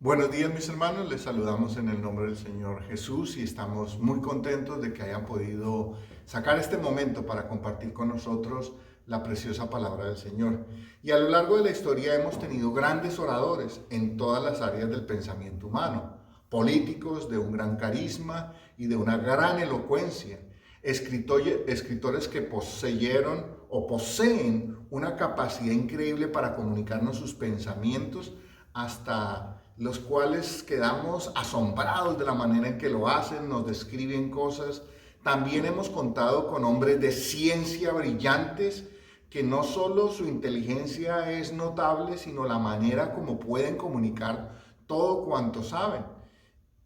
Buenos días mis hermanos, les saludamos en el nombre del Señor Jesús y estamos muy contentos de que hayan podido sacar este momento para compartir con nosotros la preciosa palabra del Señor. Y a lo largo de la historia hemos tenido grandes oradores en todas las áreas del pensamiento humano, políticos de un gran carisma y de una gran elocuencia, escritores que poseyeron o poseen una capacidad increíble para comunicarnos sus pensamientos hasta los cuales quedamos asombrados de la manera en que lo hacen, nos describen cosas. También hemos contado con hombres de ciencia brillantes que no solo su inteligencia es notable, sino la manera como pueden comunicar todo cuanto saben.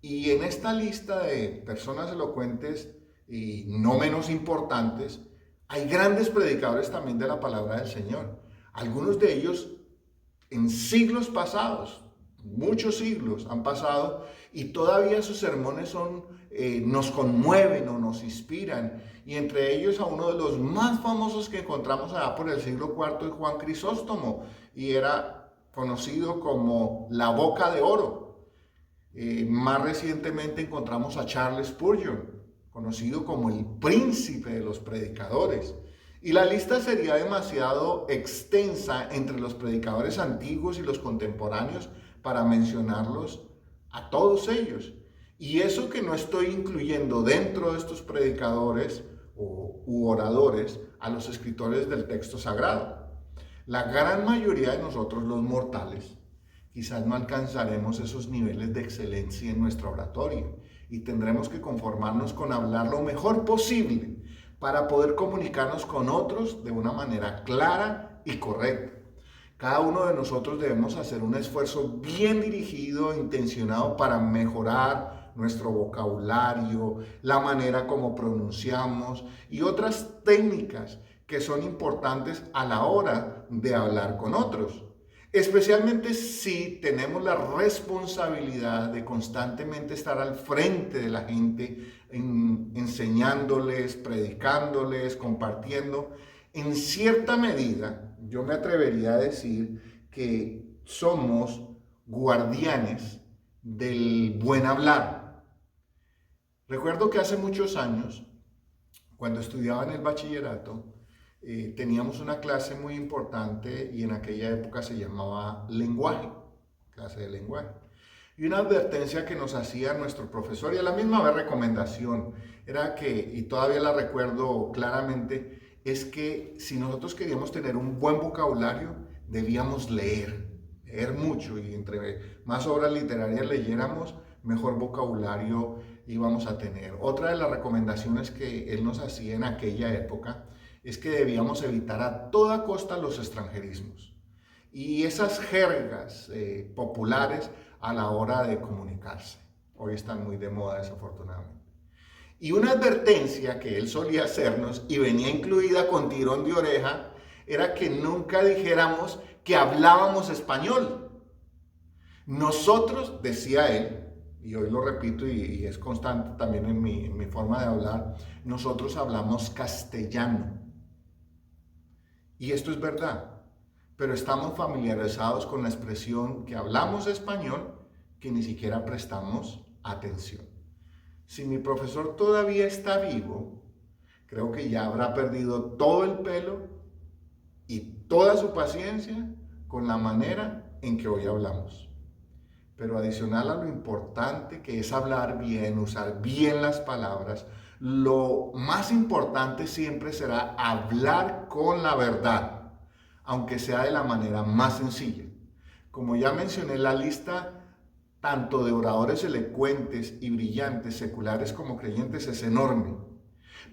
Y en esta lista de personas elocuentes y no menos importantes, hay grandes predicadores también de la palabra del Señor. Algunos de ellos en siglos pasados, muchos siglos han pasado y todavía sus sermones nos conmueven o nos inspiran. Y entre ellos a uno de los más famosos que encontramos allá por el siglo IV es Juan Crisóstomo y era conocido como la boca de oro. Más recientemente encontramos a Charles Spurgeon, conocido como el príncipe de los predicadores. Y la lista sería demasiado extensa entre los predicadores antiguos y los contemporáneos para mencionarlos a todos ellos. Y eso que no estoy incluyendo dentro de estos predicadores u oradores a los escritores del texto sagrado. La gran mayoría de nosotros los mortales quizás no alcanzaremos esos niveles de excelencia en nuestra oratoria y tendremos que conformarnos con hablar lo mejor posible para poder comunicarnos con otros de una manera clara y correcta. Cada uno de nosotros debemos hacer un esfuerzo bien dirigido e intencionado para mejorar nuestro vocabulario, la manera como pronunciamos y otras técnicas que son importantes a la hora de hablar con otros. Especialmente si tenemos la responsabilidad de constantemente estar al frente de la gente, enseñándoles, predicándoles, compartiendo. En cierta medida, yo me atrevería a decir que somos guardianes del buen hablar. Recuerdo que hace muchos años, cuando estudiaba en el bachillerato, teníamos una clase muy importante y en aquella época se llamaba lenguaje, clase de lenguaje. Y una advertencia que nos hacía nuestro profesor y a la misma vez recomendación era que, y todavía la recuerdo claramente, es que si nosotros queríamos tener un buen vocabulario, debíamos leer mucho y entre más obras literarias leyéramos, mejor vocabulario íbamos a tener. Otra de las recomendaciones que él nos hacía en aquella época es que debíamos evitar a toda costa los extranjerismos y esas jergas populares a la hora de comunicarse. Hoy están muy de moda, desafortunadamente. Y una advertencia que él solía hacernos y venía incluida con tirón de oreja era que nunca dijéramos que hablábamos español. Nosotros, decía él, y hoy lo repito y es constante también en mi forma de hablar, nosotros hablamos castellano. Y esto es verdad, pero estamos familiarizados con la expresión que hablamos español que ni siquiera prestamos atención. Si mi profesor todavía está vivo, creo que ya habrá perdido todo el pelo y toda su paciencia con la manera en que hoy hablamos. Pero adicional a lo importante que es hablar bien, usar bien las palabras, lo más importante siempre será hablar con la verdad, aunque sea de la manera más sencilla. Como ya mencioné, la lista tanto de oradores elocuentes y brillantes, seculares como creyentes, es enorme.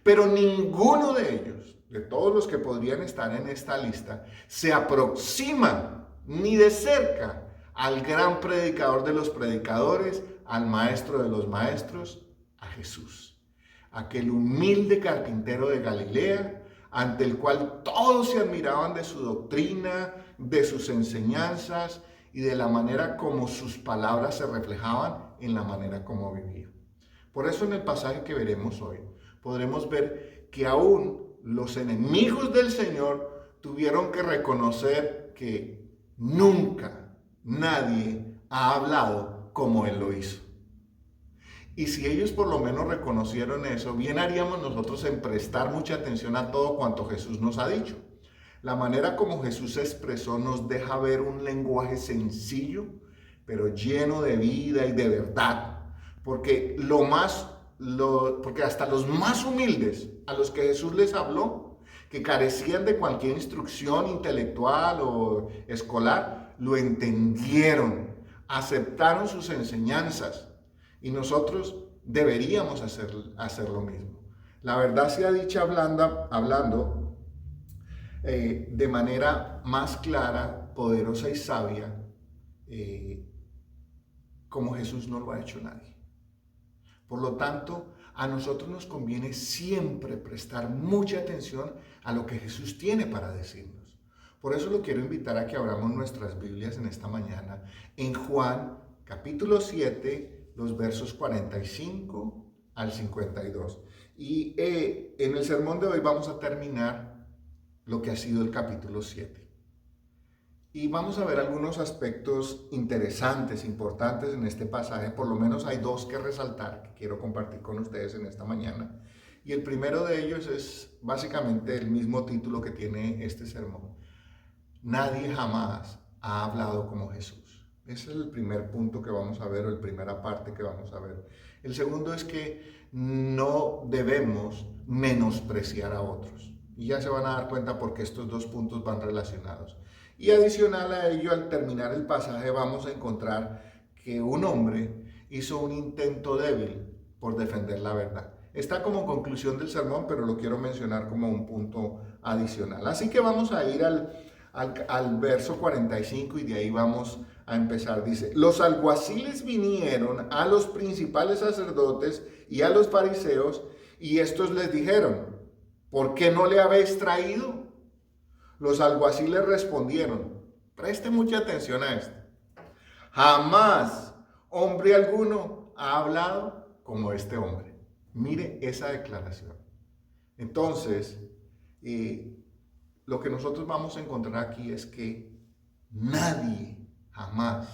Pero ninguno de ellos, de todos los que podrían estar en esta lista, se aproxima ni de cerca al gran predicador de los predicadores, al maestro de los maestros, a Jesús. Aquel humilde carpintero de Galilea, ante el cual todos se admiraban de su doctrina, de sus enseñanzas y de la manera como sus palabras se reflejaban en la manera como vivía. Por eso en el pasaje que veremos hoy podremos ver que aún los enemigos del Señor tuvieron que reconocer que nunca nadie ha hablado como Él lo hizo. Y si ellos por lo menos reconocieron eso, bien haríamos nosotros en prestar mucha atención a todo cuanto Jesús nos ha dicho. La manera como Jesús se expresó nos deja ver un lenguaje sencillo, pero lleno de vida y de verdad. Porque porque hasta los más humildes a los que Jesús les habló, que carecían de cualquier instrucción intelectual o escolar, lo entendieron, aceptaron sus enseñanzas. Y nosotros deberíamos hacer lo mismo. La verdad sea dicha hablando de manera más clara, poderosa y sabia, como Jesús no lo ha hecho nadie. Por lo tanto, a nosotros nos conviene siempre prestar mucha atención a lo que Jesús tiene para decirnos. Por eso lo quiero invitar a que abramos nuestras Biblias en esta mañana en Juan capítulo 7, los versos 45 al 52. Y en el sermón de hoy vamos a terminar lo que ha sido el capítulo 7. Y vamos a ver algunos aspectos interesantes, importantes en este pasaje. Por lo menos hay dos que resaltar que quiero compartir con ustedes en esta mañana. Y el primero de ellos es básicamente el mismo título que tiene este sermón. Nadie jamás ha hablado como Jesús. Ese es el primer punto que vamos a ver, o la primera parte que vamos a ver. El segundo es que no debemos menospreciar a otros. Y ya se van a dar cuenta porque estos dos puntos van relacionados. Y adicional a ello, al terminar el pasaje, vamos a encontrar que un hombre hizo un intento débil por defender la verdad. Está como conclusión del sermón, pero lo quiero mencionar como un punto adicional. Así que vamos a ir al verso 45 y de ahí vamos a empezar. Dice: los alguaciles vinieron a los principales sacerdotes y a los fariseos, y estos les dijeron: ¿por qué no le habéis traído? Los alguaciles respondieron, preste mucha atención a esto: jamás hombre alguno ha hablado como este hombre. Mire esa declaración. Entonces, lo que nosotros vamos a encontrar aquí es que nadie jamás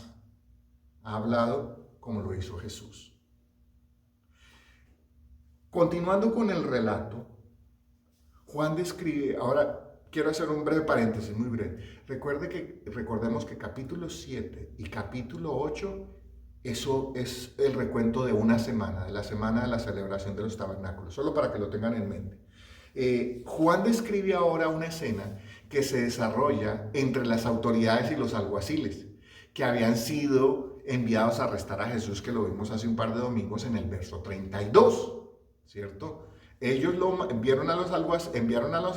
ha hablado como lo hizo Jesús. Continuando con el relato, Juan describe, ahora quiero hacer un breve paréntesis, muy breve. Recordemos que capítulo 7 y capítulo 8, eso es el recuento de una semana, de la semana de la celebración de los tabernáculos, solo para que lo tengan en mente. Juan describe ahora una escena que se desarrolla entre las autoridades y los alguaciles, que habían sido enviados a arrestar a Jesús, que lo vimos hace un par de domingos en el verso 32, ¿cierto? Ellos enviaron a los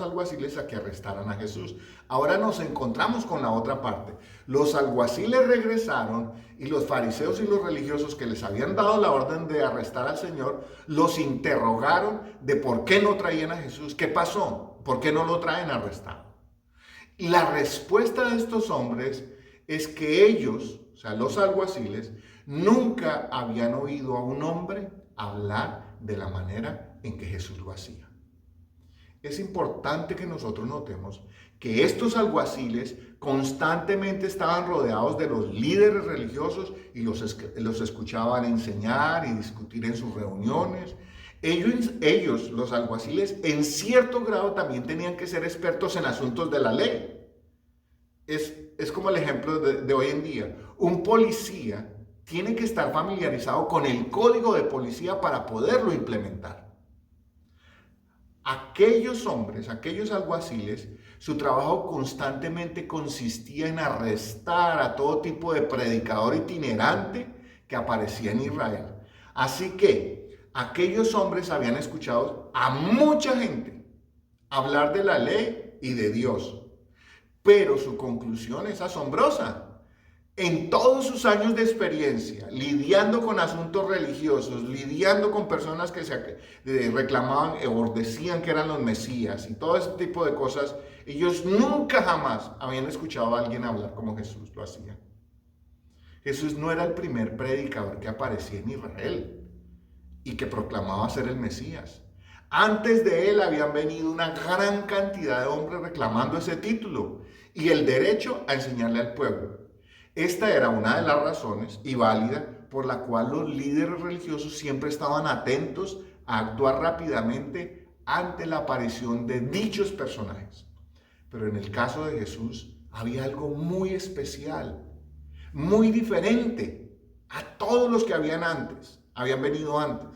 alguaciles a que arrestaran a Jesús. Ahora nos encontramos con la otra parte. Los alguaciles regresaron y los fariseos y los religiosos que les habían dado la orden de arrestar al Señor, los interrogaron de por qué no traían a Jesús. ¿Qué pasó? ¿Por qué no lo traen arrestado? Y la respuesta de estos hombres es que ellos, o sea, los alguaciles, nunca habían oído a un hombre hablar de la manera en que Jesús lo hacía. Es importante que nosotros notemos que estos alguaciles constantemente estaban rodeados de los líderes religiosos y los escuchaban enseñar y discutir en sus reuniones. Ellos, los alguaciles, en cierto grado también tenían que ser expertos en asuntos de la ley. Es como el ejemplo de hoy en día. Un policía tiene que estar familiarizado con el código de policía para poderlo implementar. Aquellos hombres, aquellos alguaciles, su trabajo constantemente consistía en arrestar a todo tipo de predicador itinerante que aparecía en Israel. Así que aquellos hombres habían escuchado a mucha gente hablar de la ley y de Dios, pero su conclusión es asombrosa. En todos sus años de experiencia, lidiando con asuntos religiosos, lidiando con personas que se reclamaban o decían que eran los Mesías y todo ese tipo de cosas, ellos nunca jamás habían escuchado a alguien hablar como Jesús lo hacía. Jesús no era el primer predicador que aparecía en Israel y que proclamaba ser el Mesías. Antes de él habían venido una gran cantidad de hombres reclamando ese título y el derecho a enseñarle al pueblo. Esta era una de las razones, y válida, por la cual los líderes religiosos siempre estaban atentos a actuar rápidamente ante la aparición de dichos personajes. Pero en el caso de Jesús había algo muy especial, muy diferente a todos los que habían venido antes.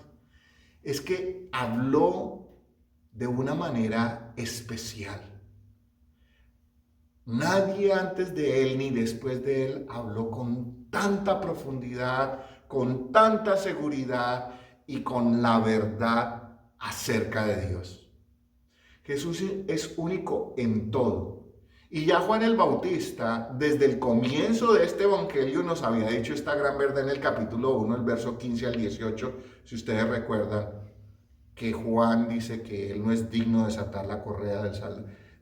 Es que habló de una manera especial. Nadie antes de él ni después de él habló con tanta profundidad, con tanta seguridad y con la verdad acerca de Dios. Jesús es único en todo. Y ya Juan el Bautista, desde el comienzo de este evangelio, nos había dicho esta gran verdad en el capítulo 1, el verso 15 al 18, si ustedes recuerdan, que Juan dice que él no es digno de desatar la correa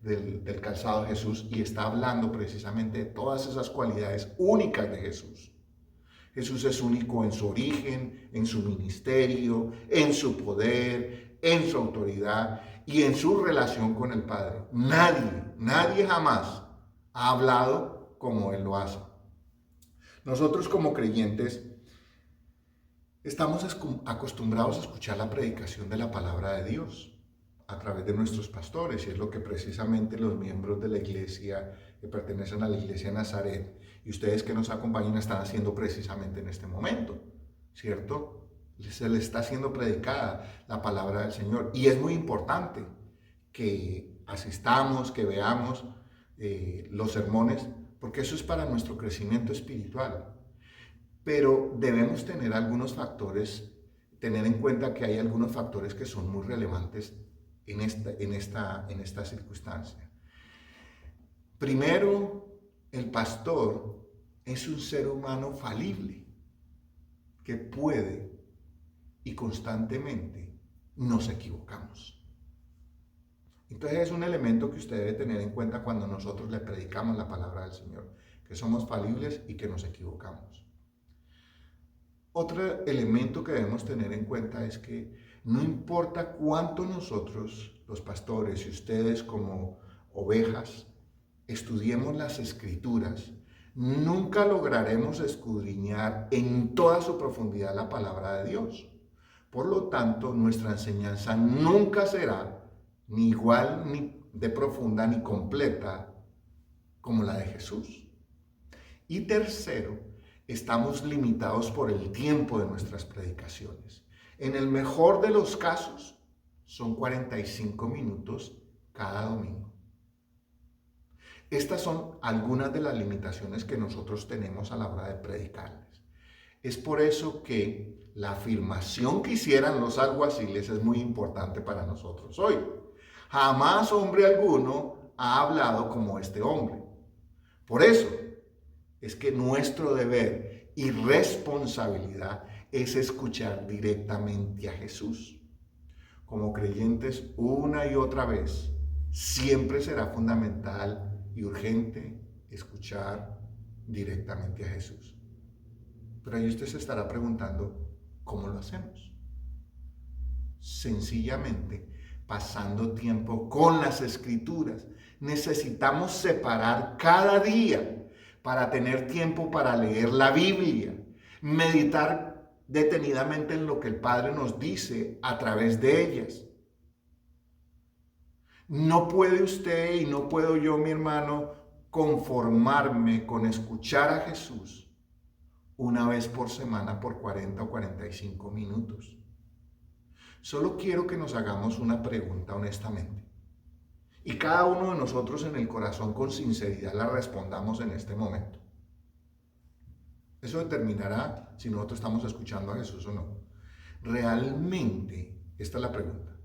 del calzado de Jesús, y está hablando precisamente de todas esas cualidades únicas de Jesús. Jesús es único en su origen, en su ministerio, en su poder, en su autoridad y en su relación con el Padre. Nadie jamás ha hablado como Él lo hace. Nosotros como creyentes estamos acostumbrados a escuchar la predicación de la palabra de Dios a través de nuestros pastores, y es lo que precisamente los miembros de la iglesia que pertenecen a la iglesia de Nazaret y ustedes que nos acompañan están haciendo precisamente en este momento, ¿cierto? Se les está siendo predicada la palabra del Señor, y es muy importante que asistamos, que veamos los sermones, porque eso es para nuestro crecimiento espiritual. Pero debemos tener en cuenta que hay algunos factores que son muy relevantes en esta circunstancia. Primero, el pastor es un ser humano falible que puede y constantemente nos equivocamos. Entonces es un elemento que usted debe tener en cuenta cuando nosotros le predicamos la palabra del Señor, que somos falibles y que nos equivocamos. Otro elemento que debemos tener en cuenta es que no importa cuánto nosotros, los pastores y ustedes como ovejas, estudiemos las Escrituras, nunca lograremos escudriñar en toda su profundidad la palabra de Dios. Por lo tanto, nuestra enseñanza nunca será ni igual, ni de profunda, ni completa como la de Jesús. Y tercero, estamos limitados por el tiempo de nuestras predicaciones. En el mejor de los casos, son 45 minutos cada domingo. Estas son algunas de las limitaciones que nosotros tenemos a la hora de predicarles. Es por eso que la afirmación que hicieran los alguaciles es muy importante para nosotros hoy. Jamás hombre alguno ha hablado como este hombre. Por eso es que nuestro deber y responsabilidad es escuchar directamente a Jesús. Como creyentes, una y otra vez, siempre será fundamental y urgente escuchar directamente a Jesús. Pero ahí usted se estará preguntando, ¿cómo lo hacemos? Sencillamente, pasando tiempo con las Escrituras. Necesitamos separar cada día para tener tiempo para leer la Biblia, meditar detenidamente en lo que el Padre nos dice a través de ellas. No puede usted y no puedo yo, mi hermano, conformarme con escuchar a Jesús una vez por semana por 40 o 45 minutos. Solo quiero que nos hagamos una pregunta honestamente. Y cada uno de nosotros en el corazón con sinceridad la respondamos en este momento. Eso determinará si nosotros estamos escuchando a Jesús o no. Realmente, esta es la pregunta.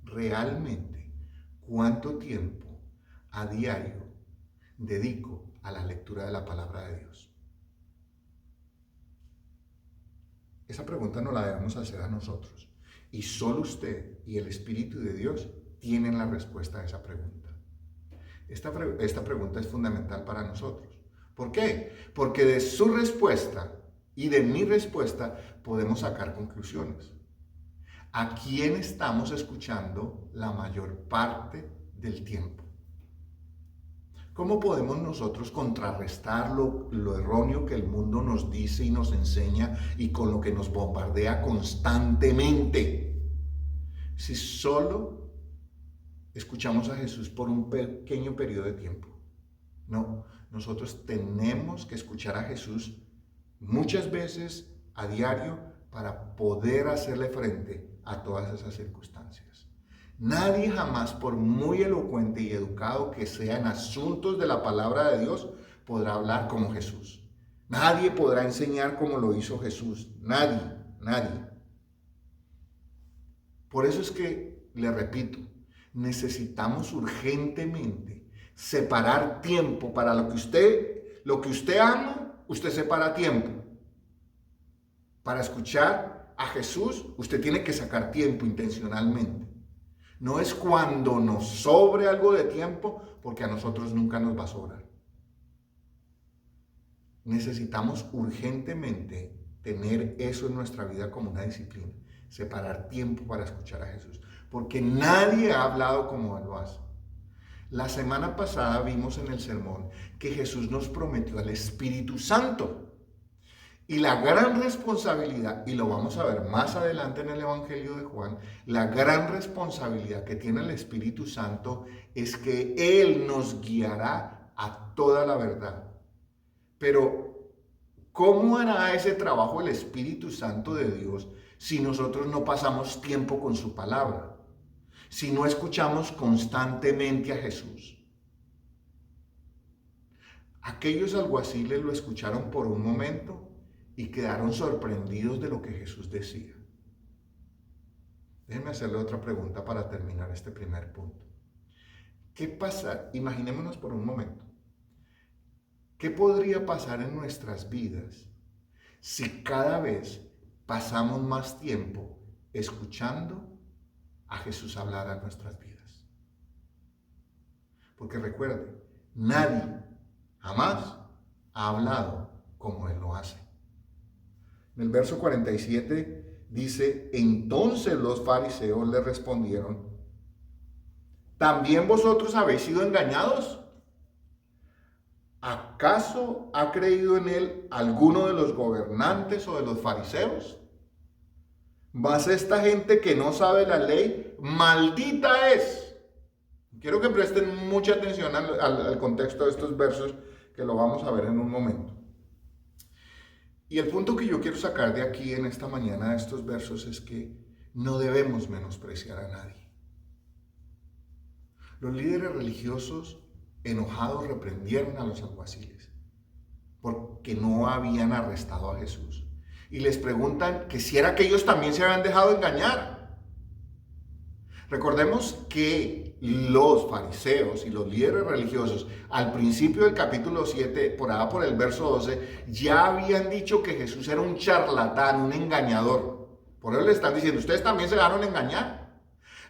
Realmente, ¿cuánto tiempo a diario dedico a la lectura de la palabra de Dios? Esa pregunta no la debemos hacer a nosotros. Y solo usted y el Espíritu de Dios tienen la respuesta a esa pregunta. Esta pregunta es fundamental para nosotros, ¿Por qué? Porque de su respuesta y de mi respuesta podemos sacar conclusiones. ¿A quién estamos escuchando la mayor parte del tiempo? ¿Cómo podemos nosotros contrarrestar lo erróneo que el mundo nos dice y nos enseña y con lo que nos bombardea constantemente? Si solo escuchamos a Jesús por un pequeño periodo de tiempo. No, nosotros tenemos que escuchar a Jesús muchas veces a diario para poder hacerle frente a todas esas circunstancias. Nadie jamás, por muy elocuente y educado que sea en asuntos de la palabra de Dios, podrá hablar como Jesús. Nadie podrá enseñar como lo hizo Jesús. Nadie. Por eso es que, le repito, necesitamos urgentemente separar tiempo para lo que usted ama, usted separa tiempo. Para escuchar a Jesús, usted tiene que sacar tiempo intencionalmente. No es cuando nos sobre algo de tiempo, porque a nosotros nunca nos va a sobrar. Necesitamos urgentemente tener eso en nuestra vida como una disciplina. Separar tiempo para escuchar a Jesús. Porque nadie ha hablado como Él lo hace. La semana pasada vimos en el sermón que Jesús nos prometió al Espíritu Santo. Y la gran responsabilidad, y lo vamos a ver más adelante en el Evangelio de Juan, la gran responsabilidad que tiene el Espíritu Santo es que Él nos guiará a toda la verdad. Pero, ¿cómo hará ese trabajo el Espíritu Santo de Dios si nosotros no pasamos tiempo con su palabra? Si no escuchamos constantemente a Jesús. Aquellos alguaciles lo escucharon por un momento y quedaron sorprendidos de lo que Jesús decía. Déjenme hacerle otra pregunta para terminar este primer punto. ¿Qué pasa? Imaginémonos por un momento. ¿Qué podría pasar en nuestras vidas si cada vez pasamos más tiempo escuchando a Jesús hablar a nuestras vidas? Porque recuerde, nadie jamás ha hablado como Él lo hace. En el verso 47 dice, entonces los fariseos le respondieron, ¿también vosotros habéis sido engañados? ¿Acaso ha creído en Él alguno de los gobernantes o de los fariseos? Mas esta gente que no sabe la ley, maldita es. Quiero que presten mucha atención al contexto de estos versos, que lo vamos a ver en un momento. Y el punto que yo quiero sacar de aquí en esta mañana de estos versos es que no debemos menospreciar a nadie. Los líderes religiosos enojados reprendieron a los alguaciles porque no habían arrestado a Jesús. Y les preguntan que si era que ellos también se habían dejado engañar. Recordemos que los fariseos y los líderes religiosos al principio del capítulo 7, por allá por el verso 12, ya habían dicho que Jesús era un charlatán, un engañador. Por eso le están diciendo, ustedes también se dejaron engañar.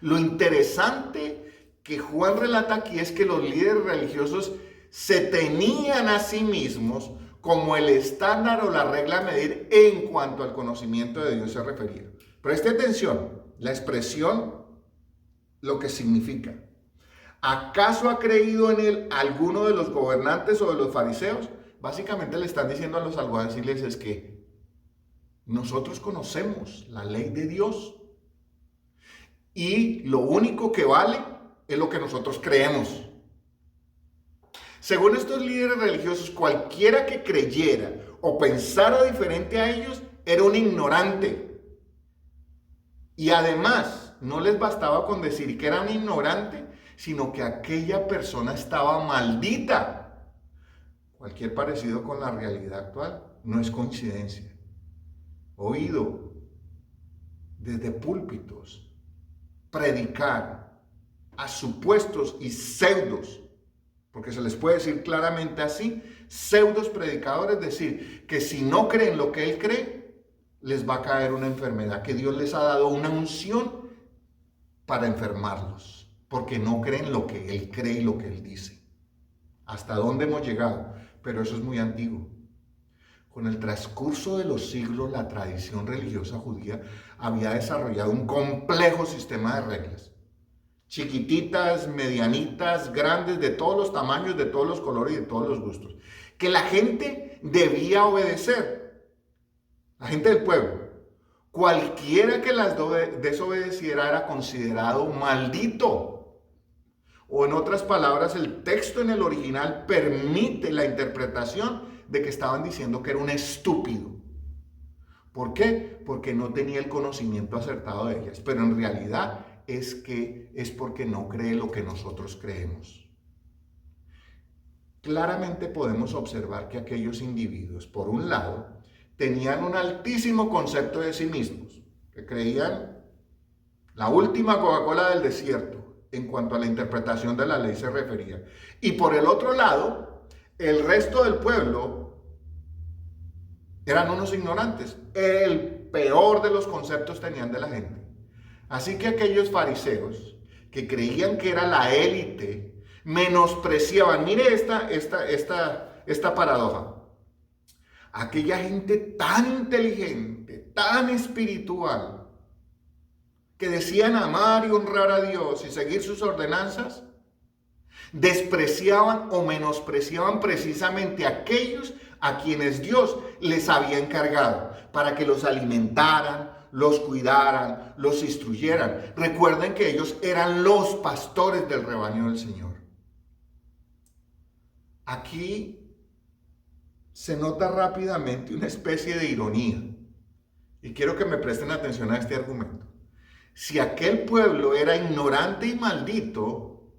Lo interesante que Juan relata aquí es que los líderes religiosos se tenían a sí mismos como el estándar o la regla a medir en cuanto al conocimiento de Dios se refería. Preste atención, la expresión, lo que significa. ¿Acaso ha creído en Él alguno de los gobernantes o de los fariseos? Básicamente le están diciendo a los alguaciles es que nosotros conocemos la ley de Dios y lo único que vale es lo que nosotros creemos. Según estos líderes religiosos, cualquiera que creyera o pensara diferente a ellos era un ignorante. Y además, no les bastaba con decir que era un ignorante, sino que aquella persona estaba maldita. Cualquier parecido con la realidad actual no es coincidencia. Oído desde púlpitos predicar a supuestos y pseudos, porque se les puede decir claramente así, pseudos predicadores, decir que si no creen lo que él cree, les va a caer una enfermedad, que Dios les ha dado una unción para enfermarlos, porque no creen lo que él cree y lo que él dice. ¿Hasta dónde hemos llegado? pero eso es muy antiguo. Con el transcurso de los siglos, la tradición religiosa judía había desarrollado un complejo sistema de reglas. Chiquititas, medianitas, grandes, de todos los tamaños, de todos los colores y de todos los gustos, que la gente debía obedecer, la gente del pueblo. Cualquiera que las desobedeciera era considerado maldito. O en otras palabras, el texto en el original permite la interpretación de que estaban diciendo que era un estúpido. ¿Por qué? Porque no tenía el conocimiento acertado de ellas. Pero en realidad es porque no cree lo que nosotros creemos. Claramente podemos observar que aquellos individuos, por un lado, tenían un altísimo concepto de sí mismos, que creían la última Coca-Cola del desierto en cuanto a la interpretación de la ley se refería. Y por el otro lado, el resto del pueblo eran unos ignorantes. El peor de los conceptos tenían de la gente. Así que aquellos fariseos que creían que era la élite menospreciaban. Mire esta paradoja. Aquella gente tan inteligente, tan espiritual, que decían amar y honrar a Dios y seguir sus ordenanzas, despreciaban o menospreciaban precisamente a aquellos a quienes Dios les había encargado para que los alimentaran, los cuidaran, los instruyeran. Recuerden que ellos eran los pastores del rebaño del Señor. Aquí se nota rápidamente una especie de ironía. Y quiero que me presten atención a este argumento. Si aquel pueblo era ignorante y maldito,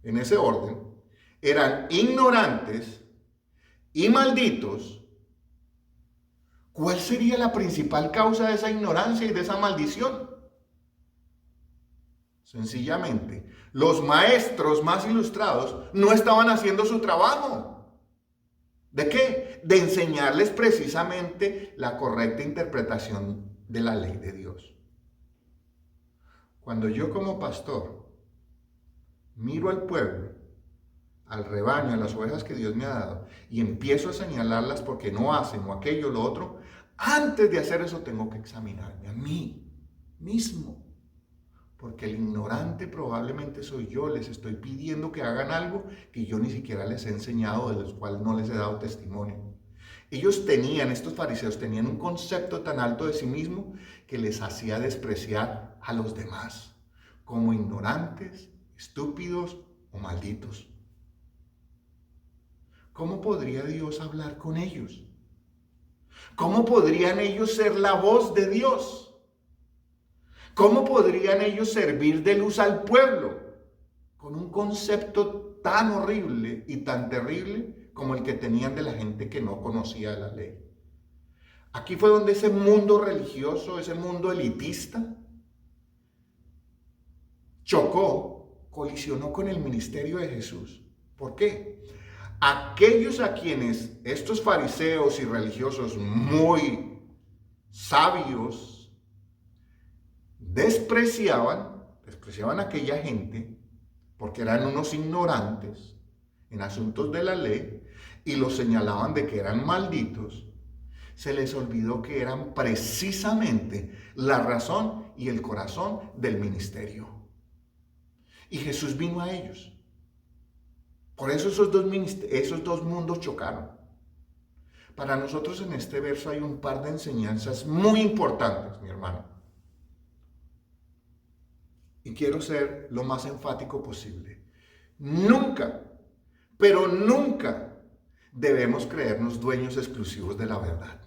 en ese orden, eran ignorantes y malditos, ¿cuál sería la principal causa de esa ignorancia y de esa maldición? Sencillamente, los maestros más ilustrados no estaban haciendo su trabajo. ¿De qué? De enseñarles precisamente la correcta interpretación de la ley de Dios. Cuando yo como pastor miro al pueblo, al rebaño, a las ovejas que Dios me ha dado, y empiezo a señalarlas porque no hacen o aquello o lo otro, antes de hacer eso tengo que examinarme a mí mismo. Porque el ignorante probablemente soy yo, les estoy pidiendo que hagan algo que yo ni siquiera les he enseñado, de los cuales no les he dado testimonio. Estos fariseos tenían un concepto tan alto de sí mismo que les hacía despreciar a los demás como ignorantes, estúpidos o malditos. ¿Cómo podría Dios hablar con ellos? ¿Cómo podrían ellos ser la voz de Dios? ¿Cómo podrían ellos servir de luz al pueblo con un concepto tan horrible y tan terrible como el que tenían de la gente que no conocía la ley? Aquí fue donde ese mundo religioso, ese mundo elitista, colisionó con el ministerio de Jesús. ¿Por qué? Aquellos a quienes estos fariseos y religiosos muy sabios despreciaban a aquella gente porque eran unos ignorantes en asuntos de la ley y los señalaban de que eran malditos, se les olvidó que eran precisamente la razón y el corazón del ministerio. Y Jesús vino a ellos. Por eso esos dos mundos chocaron. Para nosotros en este verso hay un par de enseñanzas muy importantes, mi hermano. Y quiero ser lo más enfático posible. Nunca, pero nunca debemos creernos dueños exclusivos de la verdad.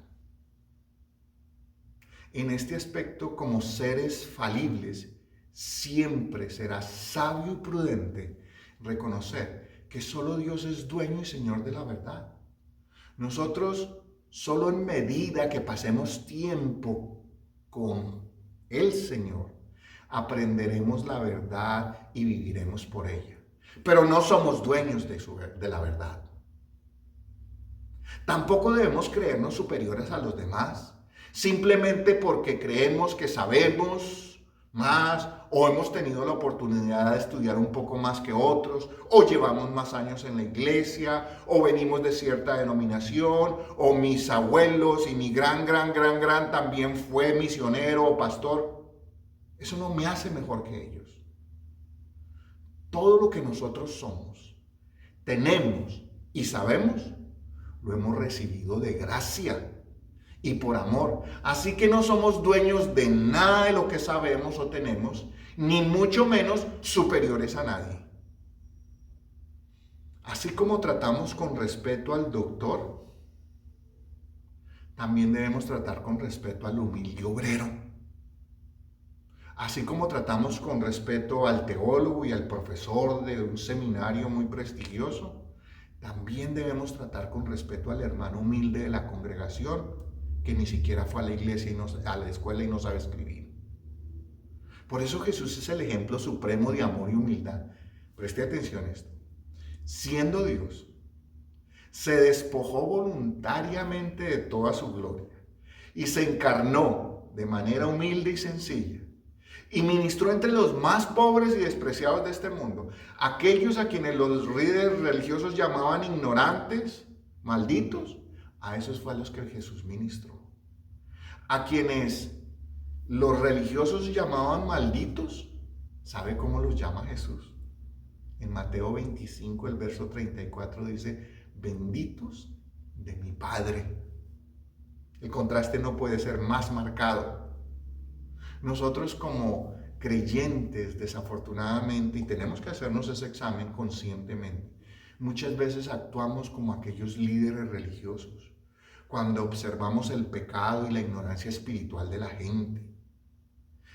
En este aspecto, como seres falibles, siempre será sabio y prudente reconocer que solo Dios es dueño y Señor de la verdad. Nosotros, solo en medida que pasemos tiempo con el Señor, aprenderemos la verdad y viviremos por ella. Pero no somos dueños de la verdad. Tampoco debemos creernos superiores a los demás, simplemente porque creemos que sabemos más o hemos tenido la oportunidad de estudiar un poco más que otros, o llevamos más años en la iglesia, o venimos de cierta denominación, o mis abuelos y mi gran también fue misionero o pastor. Eso no me hace mejor que ellos. Todo lo que nosotros somos, tenemos y sabemos, lo hemos recibido de gracia y por amor. Así que no somos dueños de nada de lo que sabemos o tenemos, ni mucho menos superiores a nadie. Así como tratamos con respeto al doctor, también debemos tratar con respeto al humilde obrero. Así como tratamos con respeto al teólogo y al profesor de un seminario muy prestigioso, también debemos tratar con respeto al hermano humilde de la congregación que ni siquiera fue a la iglesia y a la escuela y no sabe escribir. Por eso Jesús es el ejemplo supremo de amor y humildad. Preste atención a esto. Siendo Dios, se despojó voluntariamente de toda su gloria y se encarnó de manera humilde y sencilla y ministró entre los más pobres y despreciados de este mundo, aquellos a quienes los líderes religiosos llamaban ignorantes, malditos. A esos fue a los que Jesús ministró. A quienes los religiosos llamaban malditos, ¿sabe cómo los llama Jesús? En Mateo 25, el verso 34 dice: benditos de mi Padre. El contraste no puede ser más marcado. Nosotros como creyentes, desafortunadamente, y tenemos que hacernos ese examen conscientemente, muchas veces actuamos como aquellos líderes religiosos cuando observamos el pecado y la ignorancia espiritual de la gente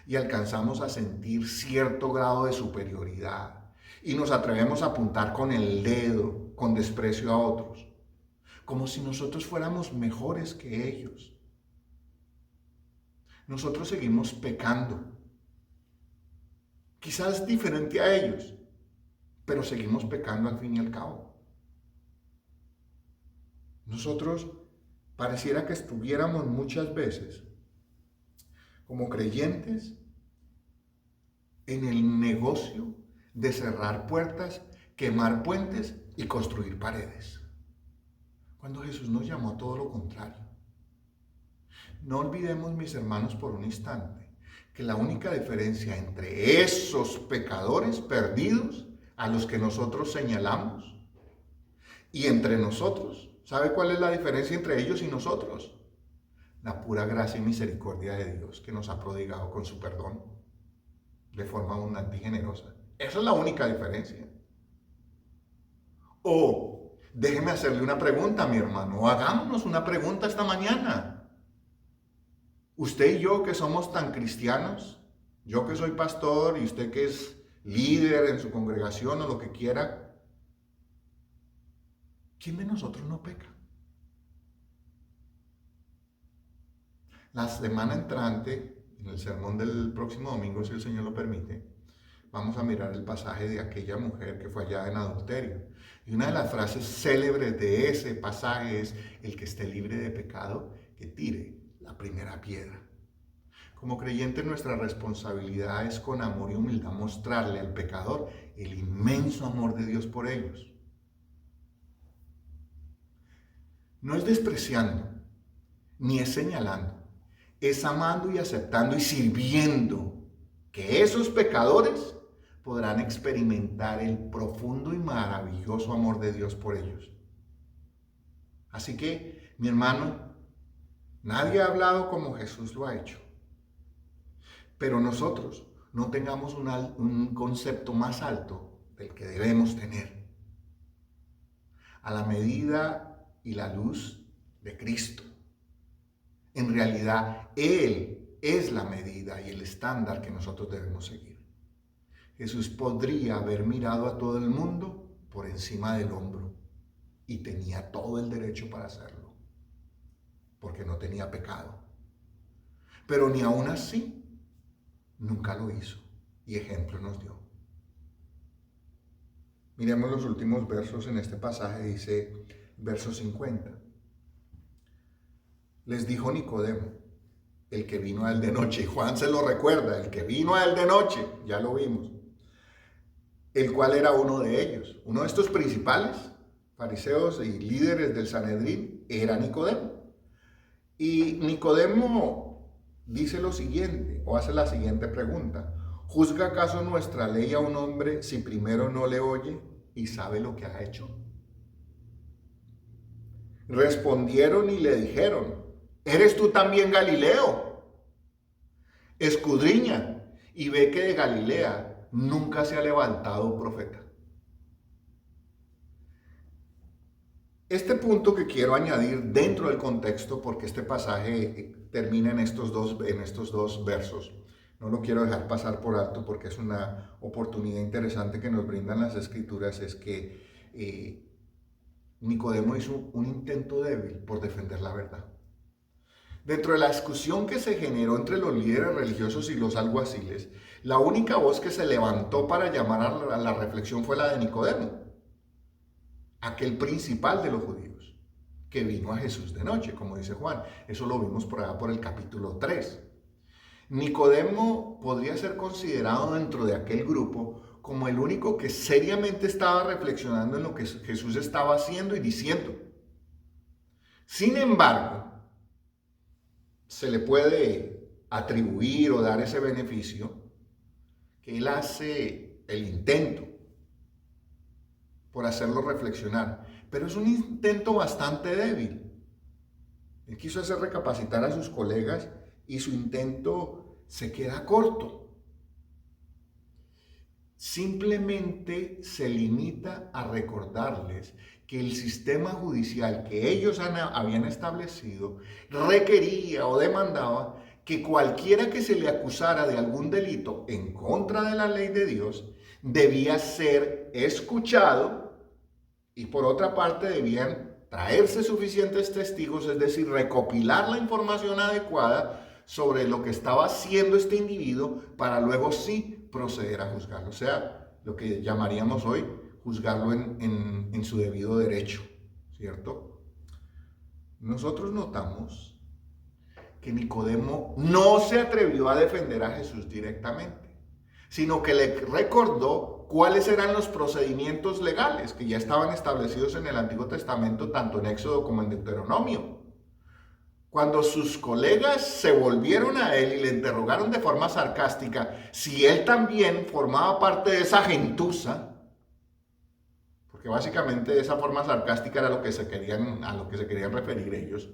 y alcanzamos a sentir cierto grado de superioridad y nos atrevemos a apuntar con el dedo con desprecio a otros, como si nosotros fuéramos mejores que ellos. Nosotros seguimos pecando, quizás diferente a ellos, pero seguimos pecando al fin y al cabo. Nosotros pareciera que estuviéramos muchas veces como creyentes en el negocio de cerrar puertas, quemar puentes y construir paredes, cuando Jesús nos llamó a todo lo contrario. No olvidemos, mis hermanos, por un instante, que la única diferencia entre esos pecadores perdidos a los que nosotros señalamos y entre nosotros, ¿sabe cuál es la diferencia entre ellos y nosotros? La pura gracia y misericordia de Dios que nos ha prodigado con su perdón de forma abundante y generosa. Esa es la única diferencia. O déjeme hacerle una pregunta, mi hermano, o hagámonos una pregunta esta mañana. Usted y yo que somos tan cristianos, yo que soy pastor y usted que es líder en su congregación o lo que quiera, ¿quién de nosotros no peca? La semana entrante, en el sermón del próximo domingo, si el Señor lo permite, vamos a mirar el pasaje de aquella mujer que fue hallada en adulterio. Y una de las frases célebres de ese pasaje es: el que esté libre de pecado, que tire la primera piedra. Como creyentes, nuestra responsabilidad es con amor y humildad mostrarle al pecador el inmenso amor de Dios por ellos. No es despreciando, ni es señalando, es amando y aceptando y sirviendo que esos pecadores podrán experimentar el profundo y maravilloso amor de Dios por ellos. Así que, mi hermano, nadie ha hablado como Jesús lo ha hecho. Pero nosotros no tengamos un concepto más alto del que debemos tener. A la medida y la luz de Cristo. En realidad, Él es la medida y el estándar que nosotros debemos seguir. Jesús podría haber mirado a todo el mundo por encima del hombro y tenía todo el derecho para hacerlo, porque no tenía pecado. Pero ni aún así, nunca lo hizo y ejemplo nos dio. Miremos los últimos versos en este pasaje, dice verso 50. Les dijo Nicodemo, el que vino a él de noche. Y Juan se lo recuerda, el que vino a él de noche, ya lo vimos. El cual era uno de ellos. Uno de estos principales fariseos y líderes del Sanedrín era Nicodemo. Y Nicodemo dice lo siguiente, o hace la siguiente pregunta. ¿Juzga acaso nuestra ley a un hombre si primero no le oye y sabe lo que ha hecho? Respondieron y le dijeron, ¿eres tú también Galileo? Escudriña y ve que de Galilea nunca se ha levantado profeta. Este punto que quiero añadir dentro del contexto, porque este pasaje termina en estos dos versos, no lo quiero dejar pasar por alto porque es una oportunidad interesante que nos brindan las Escrituras, es que Nicodemo hizo un intento débil por defender la verdad. Dentro de la discusión que se generó entre los líderes religiosos y los alguaciles, la única voz que se levantó para llamar a la reflexión fue la de Nicodemo, aquel principal de los judíos, que vino a Jesús de noche, como dice Juan. Eso lo vimos por allá por el capítulo 3. Nicodemo podría ser considerado dentro de aquel grupo como el único que seriamente estaba reflexionando en lo que Jesús estaba haciendo y diciendo. Sin embargo, se le puede atribuir o dar ese beneficio que él hace el intento por hacerlo reflexionar, pero es un intento bastante débil. Él quiso hacer recapacitar a sus colegas y su intento se queda corto. Simplemente se limita a recordarles que el sistema judicial que ellos habían establecido requería o demandaba que cualquiera que se le acusara de algún delito en contra de la ley de Dios debía ser escuchado y por otra parte debían traerse suficientes testigos, es decir, recopilar la información adecuada sobre lo que estaba haciendo este individuo para luego sí proceder a juzgarlo. O sea, lo que llamaríamos hoy juzgarlo en su debido derecho, ¿cierto? Nosotros notamos que Nicodemo no se atrevió a defender a Jesús directamente, sino que le recordó cuáles eran los procedimientos legales que ya estaban establecidos en el Antiguo Testamento, tanto en Éxodo como en Deuteronomio. Cuando sus colegas se volvieron a él y le interrogaron de forma sarcástica si él también formaba parte de esa gentuza, porque básicamente esa forma sarcástica era a lo que se querían referir ellos,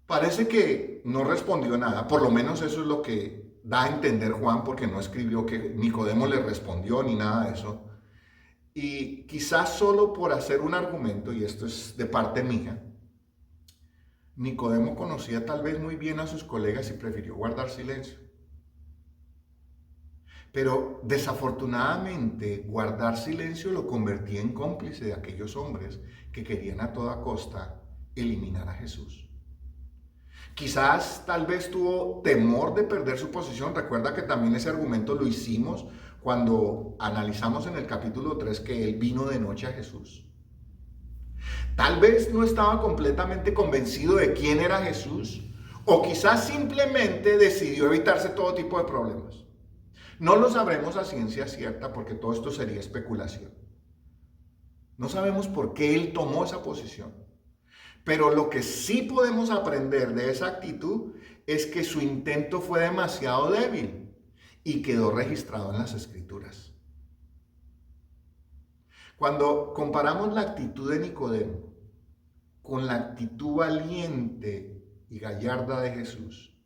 parece que no respondió nada. Por lo menos eso es lo que da a entender Juan, porque no escribió que Nicodemo le respondió ni nada de eso. Y quizás solo por hacer un argumento, y esto es de parte mía, Nicodemo conocía tal vez muy bien a sus colegas y prefirió guardar silencio. Pero desafortunadamente guardar silencio lo convertía en cómplice de aquellos hombres que querían a toda costa eliminar a Jesús. Quizás tal vez tuvo temor de perder su posición. Recuerda que también ese argumento lo hicimos cuando analizamos en el capítulo 3 que él vino de noche a Jesús. Tal vez no estaba completamente convencido de quién era Jesús, o quizás simplemente decidió evitarse todo tipo de problemas. No lo sabremos a ciencia cierta porque todo esto sería especulación. No sabemos por qué él tomó esa posición. Pero lo que sí podemos aprender de esa actitud es que su intento fue demasiado débil y quedó registrado en las Escrituras. Cuando comparamos la actitud de Nicodemo con la actitud valiente y gallarda de Jesús,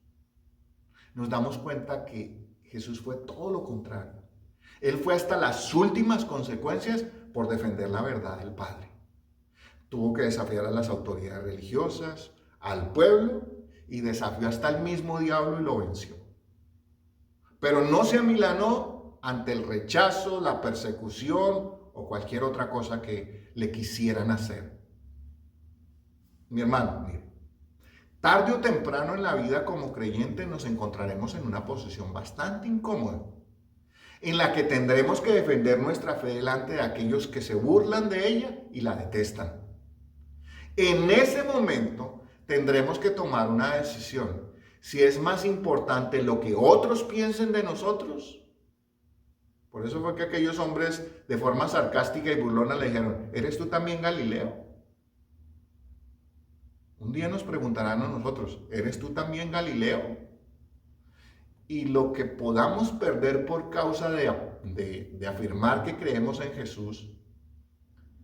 nos damos cuenta que Jesús fue todo lo contrario. Él fue hasta las últimas consecuencias por defender la verdad del Padre. Tuvo que desafiar a las autoridades religiosas, al pueblo, y desafió hasta el mismo diablo y lo venció. Pero no se amilanó ante el rechazo, la persecución o cualquier otra cosa que le quisieran hacer. Mi hermano, mire, tarde o temprano en la vida como creyentes nos encontraremos en una posición bastante incómoda, en la que tendremos que defender nuestra fe delante de aquellos que se burlan de ella y la detestan. En ese momento tendremos que tomar una decisión: si es más importante lo que otros piensen de nosotros. Por eso fue que aquellos hombres de forma sarcástica y burlona le dijeron, ¿eres tú también Galileo? Un día nos preguntarán a nosotros, ¿eres tú también Galileo? Y lo que podamos perder por causa de afirmar que creemos en Jesús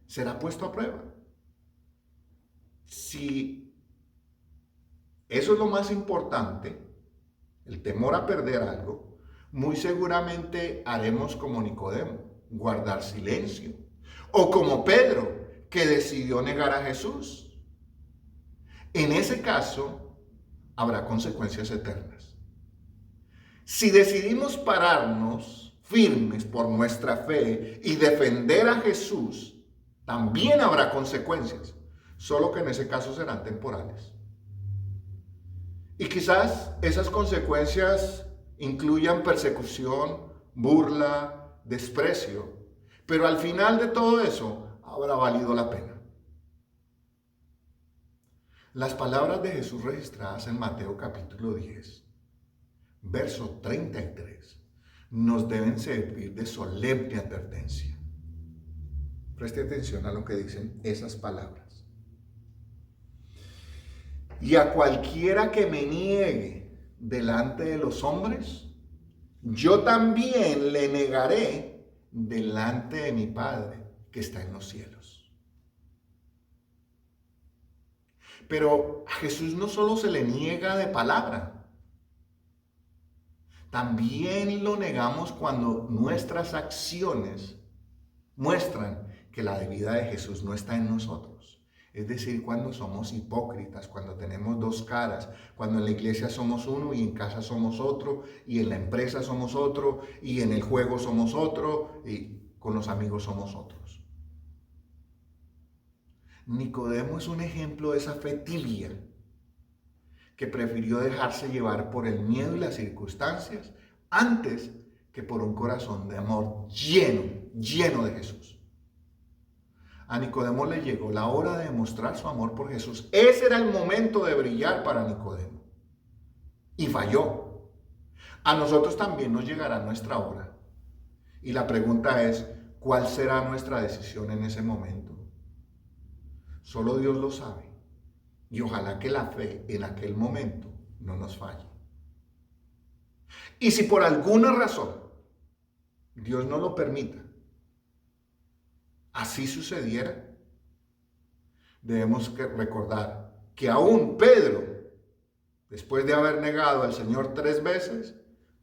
será puesto a prueba. Si eso es lo más importante, el temor a perder algo, muy seguramente haremos como Nicodemo, guardar silencio. O como Pedro, que decidió negar a Jesús. En ese caso, habrá consecuencias eternas. Si decidimos pararnos firmes por nuestra fe y defender a Jesús, también habrá consecuencias, solo que en ese caso serán temporales. Y quizás esas consecuencias incluyan persecución, burla, desprecio, pero al final de todo eso habrá valido la pena. Las palabras de Jesús registradas en Mateo capítulo 10, verso 33, nos deben servir de solemne advertencia. Preste atención a lo que dicen esas palabras. Y a cualquiera que me niegue delante de los hombres, yo también le negaré delante de mi Padre que está en los cielos. Pero a Jesús no solo se le niega de palabra, también lo negamos cuando nuestras acciones muestran que la vida de Jesús no está en nosotros. Es decir, cuando somos hipócritas, cuando tenemos dos caras, cuando en la iglesia somos uno y en casa somos otro, y en la empresa somos otro, y en el juego somos otro, y con los amigos somos otros. Nicodemo es un ejemplo de esa fe tibia que prefirió dejarse llevar por el miedo y las circunstancias antes que por un corazón de amor lleno de Jesús. A Nicodemo le llegó la hora de demostrar su amor por Jesús. Ese era el momento de brillar para Nicodemo. Y falló. A nosotros también nos llegará nuestra hora. Y la pregunta es, ¿cuál será nuestra decisión en ese momento? Solo Dios lo sabe. Y ojalá que la fe en aquel momento no nos falle. Y si por alguna razón Dios no lo permita, así sucediera, debemos recordar que aún Pedro, después de haber negado al Señor 3 veces,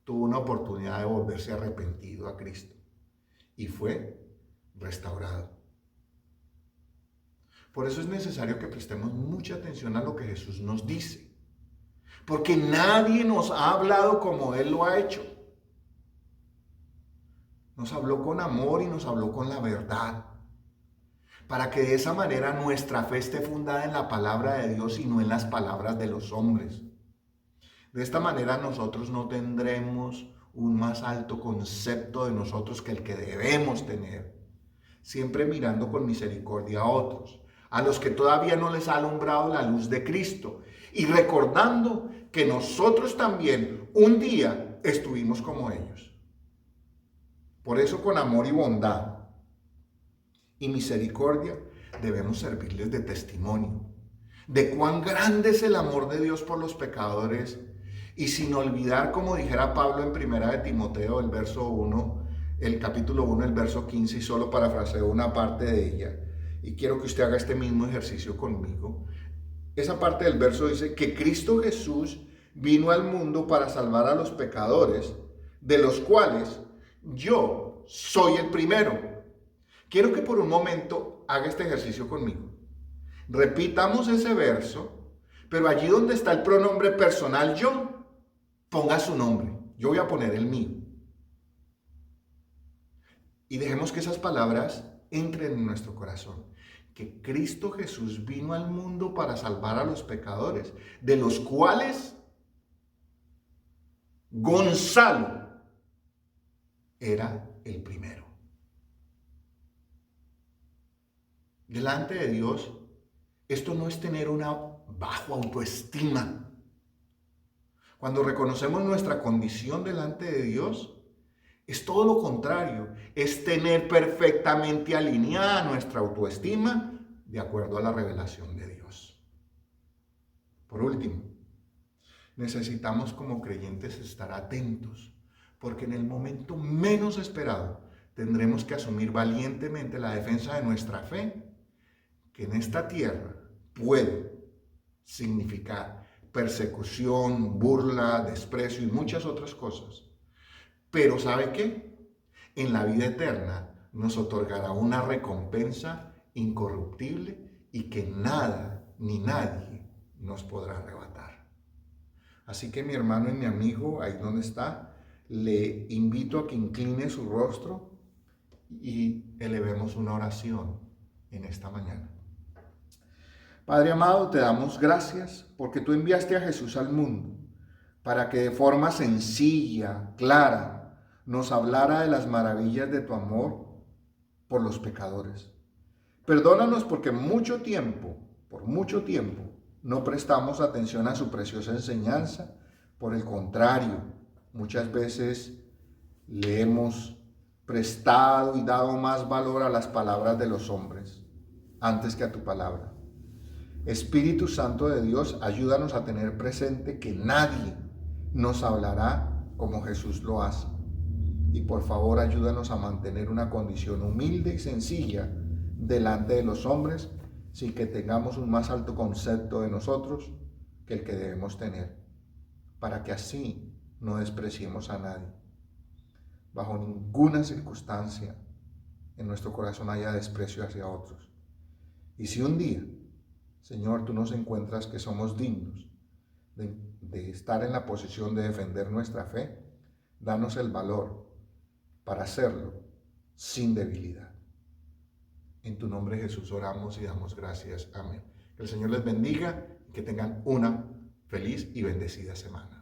tuvo una oportunidad de volverse arrepentido a Cristo y fue restaurado. Por eso es necesario que prestemos mucha atención a lo que Jesús nos dice, porque nadie nos ha hablado como Él lo ha hecho. Nos habló con amor y nos habló con la verdad, para que de esa manera nuestra fe esté fundada en la palabra de Dios y no en las palabras de los hombres. De esta manera nosotros no tendremos un más alto concepto de nosotros que el que debemos tener, siempre mirando con misericordia a otros, a los que todavía no les ha alumbrado la luz de Cristo, y recordando que nosotros también un día estuvimos como ellos. Por eso, con amor y bondad y misericordia debemos servirles de testimonio de cuán grande es el amor de Dios por los pecadores, y sin olvidar, como dijera Pablo en Primera de Timoteo, el verso 1, el capítulo 1, el verso 15, y solo parafraseo una parte de ella, y quiero que usted haga este mismo ejercicio conmigo. Esa parte del verso dice que Cristo Jesús vino al mundo para salvar a los pecadores, de los cuales yo soy el primero. Quiero que por un momento haga este ejercicio conmigo. Repitamos ese verso, pero allí donde está el pronombre personal yo, ponga su nombre. Yo voy a poner el mío. Y dejemos que esas palabras entren en nuestro corazón. Que Cristo Jesús vino al mundo para salvar a los pecadores, de los cuales Gonzalo era el primero. Delante de Dios, esto no es tener una baja autoestima, Cuando reconocemos nuestra condición delante de Dios, es todo lo contrario, es tener perfectamente alineada nuestra autoestima de acuerdo a la revelación de Dios. Por último, necesitamos como creyentes estar atentos, porque en el momento menos esperado tendremos que asumir valientemente la defensa de nuestra fe, que en esta tierra puede significar persecución, burla, desprecio y muchas otras cosas. Pero ¿sabe qué? En la vida eterna nos otorgará una recompensa incorruptible y que nada ni nadie nos podrá arrebatar. Así que mi hermano y mi amigo, ahí donde está, le invito a que incline su rostro y elevemos una oración en esta mañana. Padre amado, te damos gracias porque tú enviaste a Jesús al mundo para que de forma sencilla, clara, nos hablara de las maravillas de tu amor por los pecadores. Perdónanos porque por mucho tiempo, no prestamos atención a su preciosa enseñanza. Por el contrario, muchas veces le hemos prestado y dado más valor a las palabras de los hombres antes que a tu palabra. Espíritu Santo de Dios, ayúdanos a tener presente que nadie nos hablará como Jesús lo hace. Y por favor, ayúdanos a mantener una condición humilde y sencilla delante de los hombres, sin que tengamos un más alto concepto de nosotros que el que debemos tener, para que así no despreciemos a nadie. Bajo ninguna circunstancia en nuestro corazón haya desprecio hacia otros. Y si un día, Señor, tú nos encuentras que somos dignos de estar en la posición de defender nuestra fe, danos el valor para hacerlo sin debilidad. En tu nombre, Jesús, oramos y damos gracias. Amén. Que el Señor les bendiga y que tengan una feliz y bendecida semana.